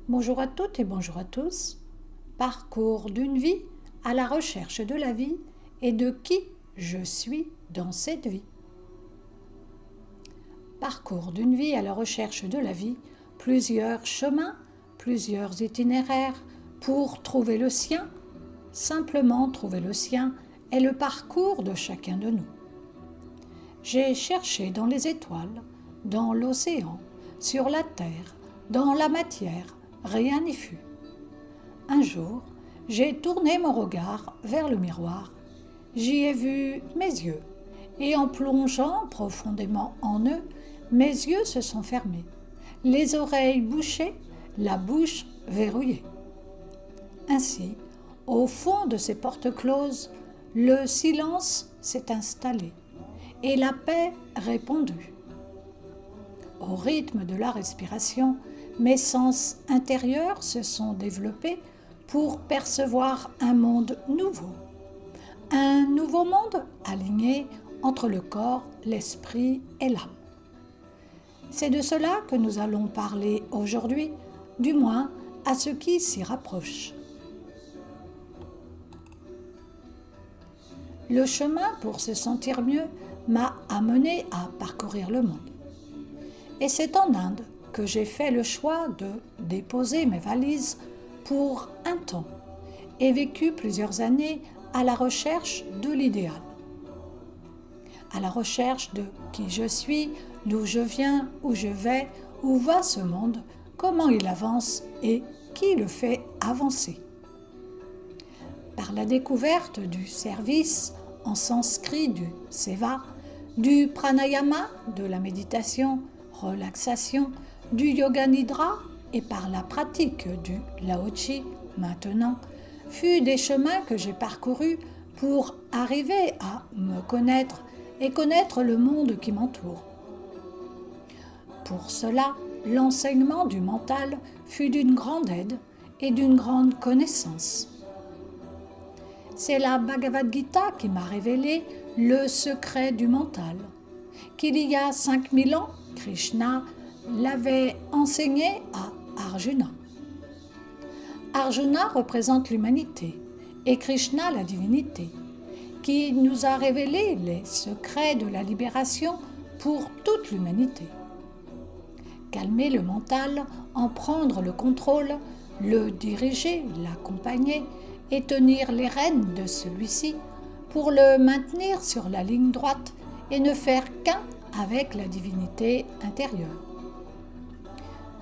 Bonjour à toutes et bonjour à tous. Parcours d'une vie à la recherche de la vie et de qui je suis dans cette vie. Parcours d'une vie à la recherche de la vie, plusieurs chemins, plusieurs itinéraires pour trouver le sien. Simplement trouver le sien est le parcours de chacun de nous. J'ai cherché dans les étoiles, dans l'océan, sur la terre, dans la matière, rien n'y fut. Un jour, j'ai tourné mon regard vers le miroir. J'y ai vu mes yeux, et en plongeant profondément en eux, mes yeux se sont fermés, les oreilles bouchées, la bouche verrouillée. Ainsi, au fond de ces portes closes, le silence s'est installé et la paix répandue. Au rythme de la respiration, mes sens intérieurs se sont développés pour percevoir un monde nouveau. Un nouveau monde aligné entre le corps, l'esprit et l'âme. C'est de cela que nous allons parler aujourd'hui, du moins à ce qui s'y rapproche. Le chemin pour se sentir mieux m'a amené à parcourir le monde. Et c'est en Inde que j'ai fait le choix de déposer mes valises pour un temps et vécu plusieurs années à la recherche de l'idéal. À la recherche de qui je suis, d'où je viens, où je vais, où va ce monde, comment il avance et qui le fait avancer. Par la découverte du service en sanskrit du seva, du pranayama, de la méditation, relaxation, du yoga nidra et par la pratique du laochi maintenant, fut des chemins que j'ai parcourus pour arriver à me connaître et connaître le monde qui m'entoure. Pour cela, l'enseignement du mental fut d'une grande aide et d'une grande connaissance. C'est la Bhagavad Gita qui m'a révélé le secret du mental, qu'il y a 5000 ans, Krishna l'avait enseigné à Arjuna. Arjuna représente l'humanité et Krishna la divinité, qui nous a révélé les secrets de la libération pour toute l'humanité. Calmer le mental, en prendre le contrôle, le diriger, l'accompagner et tenir les rênes de celui-ci pour le maintenir sur la ligne droite et ne faire qu'un avec la divinité intérieure.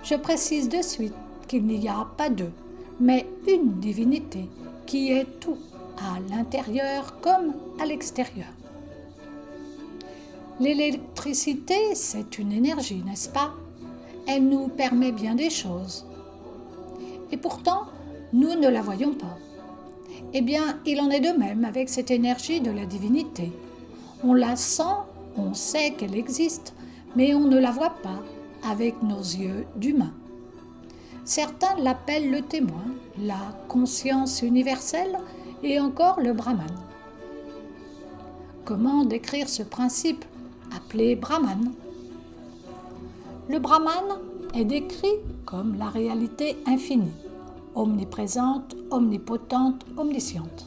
Je précise de suite qu'il n'y a pas deux, mais une divinité qui est tout, à l'intérieur comme à l'extérieur. L'électricité, c'est une énergie, n'est-ce pas ? Elle nous permet bien des choses. Et pourtant, nous ne la voyons pas. Eh bien, il en est de même avec cette énergie de la divinité. On la sent, on sait qu'elle existe, mais on ne la voit pas avec nos yeux d'humains. Certains l'appellent le témoin, la conscience universelle et encore le Brahman. Comment décrire ce principe appelé Brahman ? Le Brahman est décrit comme la réalité infinie, omniprésente, omnipotente, omnisciente.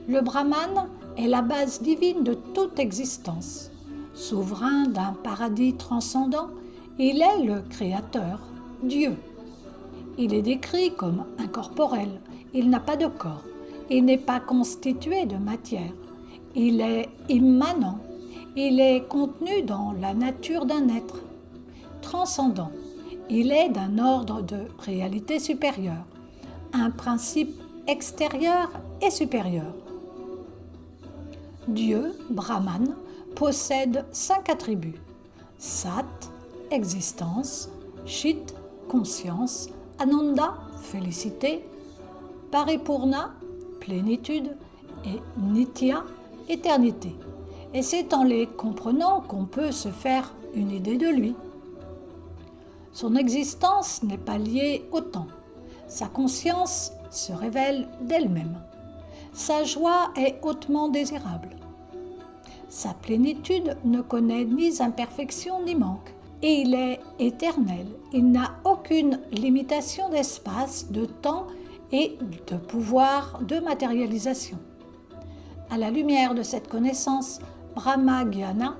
Le Brahman est la base divine de toute existence. Souverain d'un paradis transcendant, il est le créateur, Dieu. Il est décrit comme incorporel, il n'a pas de corps, il n'est pas constitué de matière, il est immanent, il est contenu dans la nature d'un être. Transcendant, il est d'un ordre de réalité supérieure, un principe extérieur et supérieur. Dieu, Brahman, possède 5 attributs. Sat, existence, Chit, conscience, Ananda, félicité, Paripurna, plénitude, et Nitya, éternité. Et c'est en les comprenant qu'on peut se faire une idée de lui. Son existence n'est pas liée au temps. Sa conscience se révèle d'elle-même. Sa joie est hautement désirable. Sa plénitude ne connaît ni imperfection ni manque. et il est éternel. Il n'a aucune limitation d'espace, de temps et de pouvoir de matérialisation. À la lumière de cette connaissance Brahma-Gyana,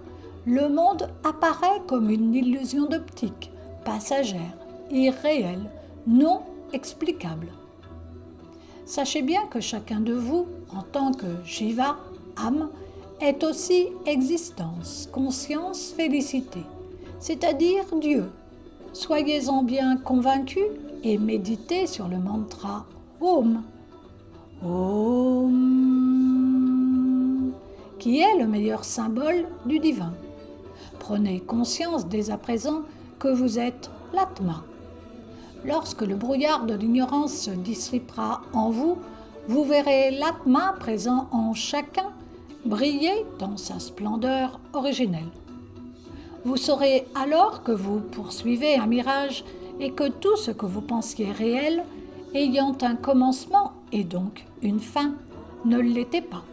le monde apparaît comme une illusion d'optique, passagère, irréelle, non explicable. Sachez bien que chacun de vous, en tant que Jiva, âme, est aussi existence, conscience, félicité, c'est-à-dire Dieu. Soyez-en bien convaincus et méditez sur le mantra Om. Om, qui est le meilleur symbole du divin. Prenez conscience dès à présent que vous êtes l'Atma. Lorsque le brouillard de l'ignorance se dissipera en vous, vous verrez l'Atma présent en chacun briller dans sa splendeur originelle. Vous saurez alors que vous poursuivez un mirage et que tout ce que vous pensiez réel, ayant un commencement et donc une fin, ne l'était pas.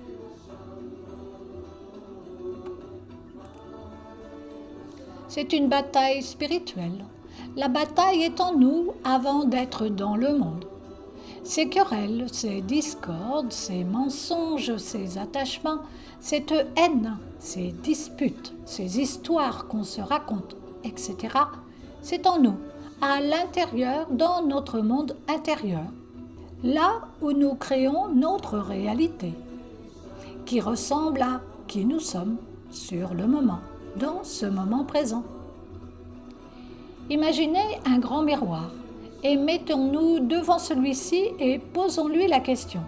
C'est une bataille spirituelle. La bataille est en nous avant d'être dans le monde. Ces querelles, ces discordes, ces mensonges, ces attachements, cette haine, ces disputes, ces histoires qu'on se raconte, etc., c'est en nous, à l'intérieur, dans notre monde intérieur, là où nous créons notre réalité, qui ressemble à qui nous sommes sur le moment, dans ce moment présent. Imaginez un grand miroir et mettons-nous devant celui-ci et posons-lui la question.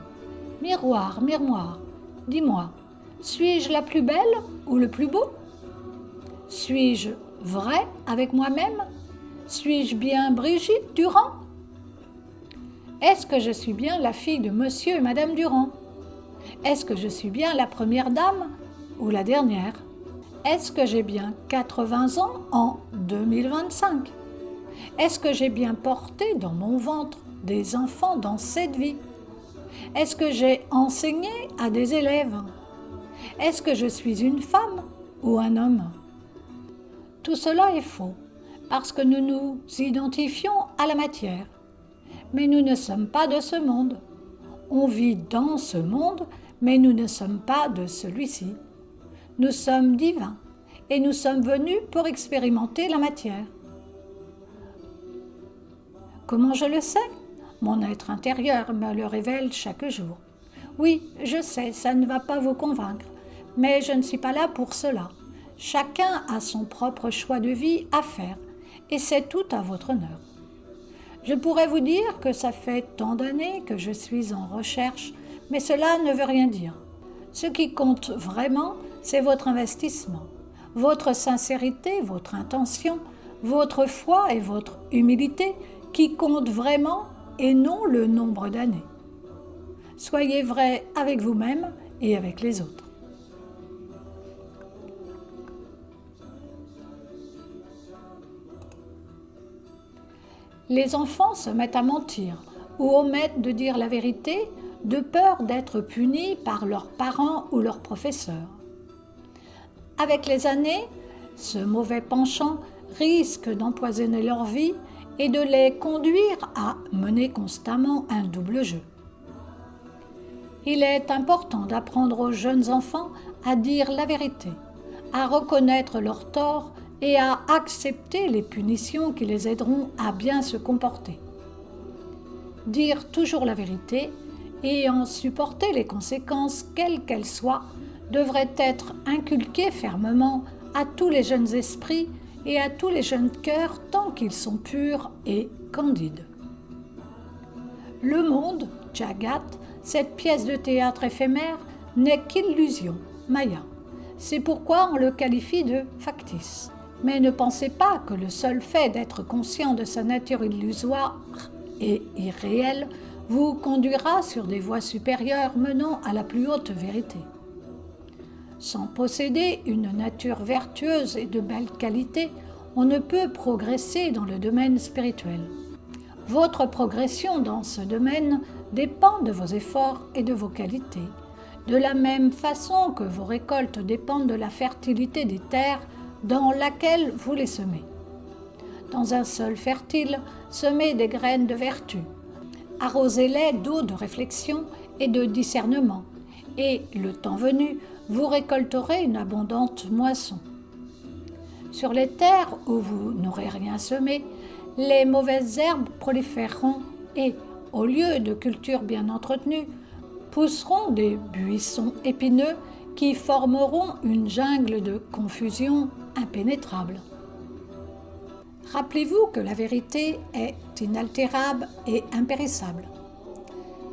Miroir, miroir, dis-moi, suis-je la plus belle ou le plus beau? Suis-je vrai avec moi-même? Suis-je bien Brigitte Durand? Est-ce que je suis bien la fille de Monsieur et Madame Durand? Est-ce que je suis bien la première dame ou la dernière? Est-ce que j'ai bien 80 ans en 2025? Est-ce que j'ai bien porté dans mon ventre des enfants dans cette vie? Est-ce que j'ai enseigné à des élèves? Est-ce que je suis une femme ou un homme? Tout cela est faux, parce que nous nous identifions à la matière. Mais nous ne sommes pas de ce monde. On vit dans ce monde, mais nous ne sommes pas de celui-ci. Nous sommes divins et nous sommes venus pour expérimenter la matière. Comment je le sais? Mon être intérieur me le révèle chaque jour. Oui, je sais, ça ne va pas vous convaincre, mais je ne suis pas là pour cela. Chacun a son propre choix de vie à faire et c'est tout à votre honneur. Je pourrais vous dire que ça fait tant d'années que je suis en recherche, mais cela ne veut rien dire. Ce qui compte vraiment, c'est votre investissement, votre sincérité, votre intention, votre foi et votre humilité qui comptent vraiment et non le nombre d'années. Soyez vrai avec vous-même et avec les autres. Les enfants se mettent à mentir ou omettent de dire la vérité de peur d'être punis par leurs parents ou leurs professeurs. Avec les années, ce mauvais penchant risque d'empoisonner leur vie et de les conduire à mener constamment un double jeu. Il est important d'apprendre aux jeunes enfants à dire la vérité, à reconnaître leurs torts et à accepter les punitions qui les aideront à bien se comporter. Dire toujours la vérité et en supporter les conséquences, quelles qu'elles soient, devrait être inculqué fermement à tous les jeunes esprits et à tous les jeunes cœurs tant qu'ils sont purs et candides. Le monde, Jagat, cette pièce de théâtre éphémère, n'est qu'illusion, Maya. C'est pourquoi on le qualifie de factice. Mais ne pensez pas que le seul fait d'être conscient de sa nature illusoire et irréelle vous conduira sur des voies supérieures menant à la plus haute vérité. Sans posséder une nature vertueuse et de belle qualité, on ne peut progresser dans le domaine spirituel. Votre progression dans ce domaine dépend de vos efforts et de vos qualités, de la même façon que vos récoltes dépendent de la fertilité des terres dans laquelle vous les semez. dans un sol fertile, semez des graines de vertu. Arrosez-les d'eau de réflexion et de discernement, et, le temps venu, vous récolterez une abondante moisson. Sur les terres où vous n'aurez rien semé, les mauvaises herbes proliféreront et, au lieu de cultures bien entretenues, pousseront des buissons épineux qui formeront une jungle de confusion impénétrable. Rappelez-vous que la vérité est inaltérable et impérissable.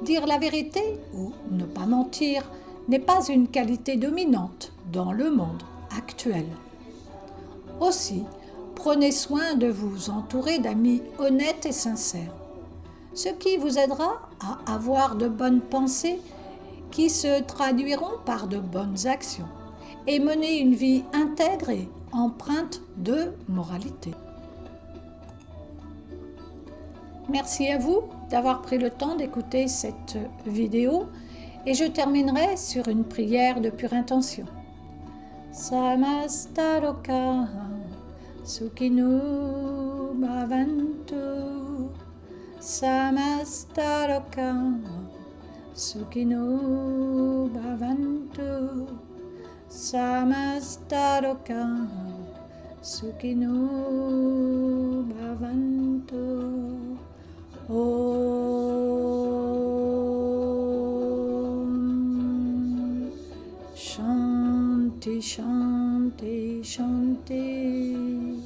Dire la vérité ou ne pas mentir n'est pas une qualité dominante dans le monde actuel. Aussi, prenez soin de vous entourer d'amis honnêtes et sincères, ce qui vous aidera à avoir de bonnes pensées qui se traduiront par de bonnes actions et mener une vie intègre et empreinte de moralité. Merci à vous d'avoir pris le temps d'écouter cette vidéo et je terminerai sur une prière de pure intention. Samastaloka Sukhino Bhavantu Samastaloka Sukhino Bhavantu Samastaloka Sukhino Bhavantu Om Shanti Shanti Shanti